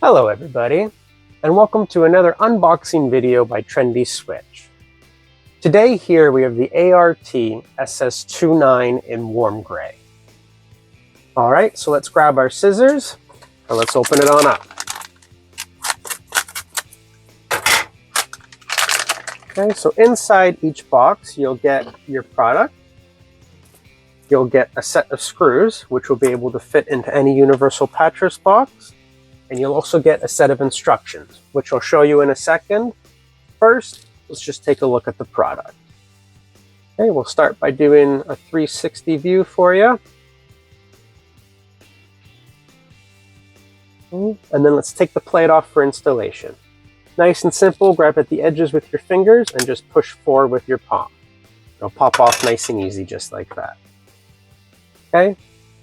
Hello everybody, and welcome to another unboxing video by Trendi Switch. Today here we have the ART SS29 in warm gray. Alright, so let's grab our scissors and let's open it on up. Okay, so inside each box you'll get your product. You'll get a set of screws which will be able to fit into any universal pattress box. And you'll also get a set of instructions, which I'll show you in a second. First, let's just take a look at the product. Okay, we'll start by doing a 360 view for you. And then let's take the plate off for installation. Nice and simple, grab at the edges with your fingers and just push forward with your palm. It'll pop off nice and easy, just like that. Okay,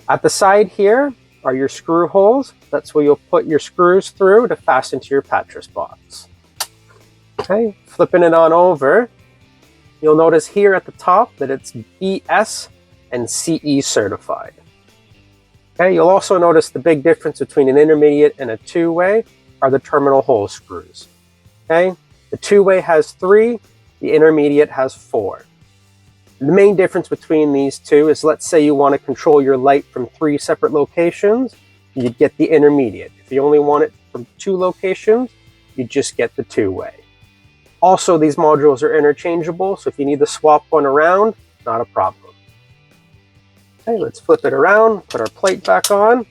at the side here are your screw holes. That's where you'll put your screws through to fasten to your pattress box. Okay, flipping it on over, you'll notice here at the top that it's BS and CE certified. Okay, you'll also notice the big difference between an intermediate and a two-way are the terminal hole screws. Okay, the two-way has 3, the intermediate has 4. The main difference between these two is, let's say you want to control your light from 3 separate locations, you'd get the intermediate. If you only want it from 2 locations, you just get the two-way. Also, these modules are interchangeable, so if you need to swap one around, not a problem. Okay, let's flip it around, put our plate back on.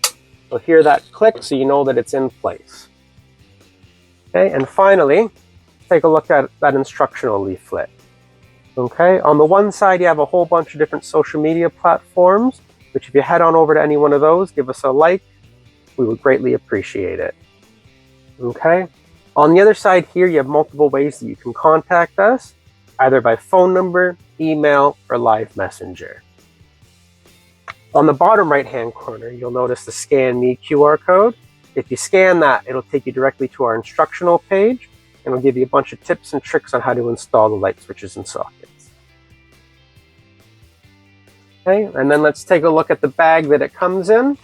You'll hear that click so you know that it's in place. Okay, and finally, take a look at that instructional leaflet. Okay, on the one side you have a whole bunch of different social media platforms, which if you head on over to any one of those, give us a like, we would greatly appreciate it. Okay, on the other side here you have multiple ways that you can contact us, either by phone number, email, or live messenger. On the bottom right hand corner you'll notice the Scan Me QR code. If you scan that, it'll take you directly to our instructional page, and it'll give you a bunch of tips and tricks on how to install the light switches and sockets. Okay, and then let's take a look at the bag that it comes in.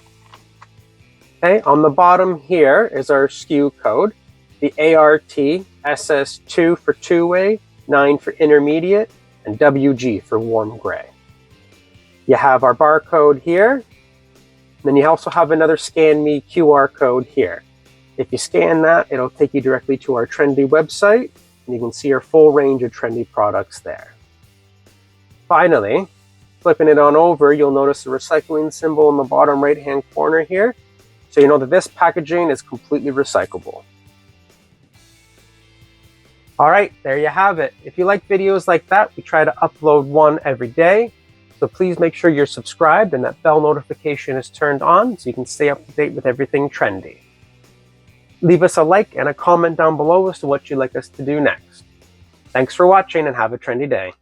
Okay, on the bottom here is our SKU code, the ART SS2 for two-way, 9 for intermediate, and WG for warm gray. You have our barcode here. Then you also have another Scan Me QR code here. If you scan that, it'll take you directly to our Trendi website, and you can see our full range of Trendi products there. Finally, flipping it on over, you'll notice the recycling symbol in the bottom right-hand corner here, so you know that this packaging is completely recyclable. Alright, there you have it. If you like videos like that, we try to upload one every day, so please make sure you're subscribed and that bell notification is turned on so you can stay up to date with everything trendy. Leave us a like and a comment down below as to what you'd like us to do next. Thanks for watching and have a trendy day.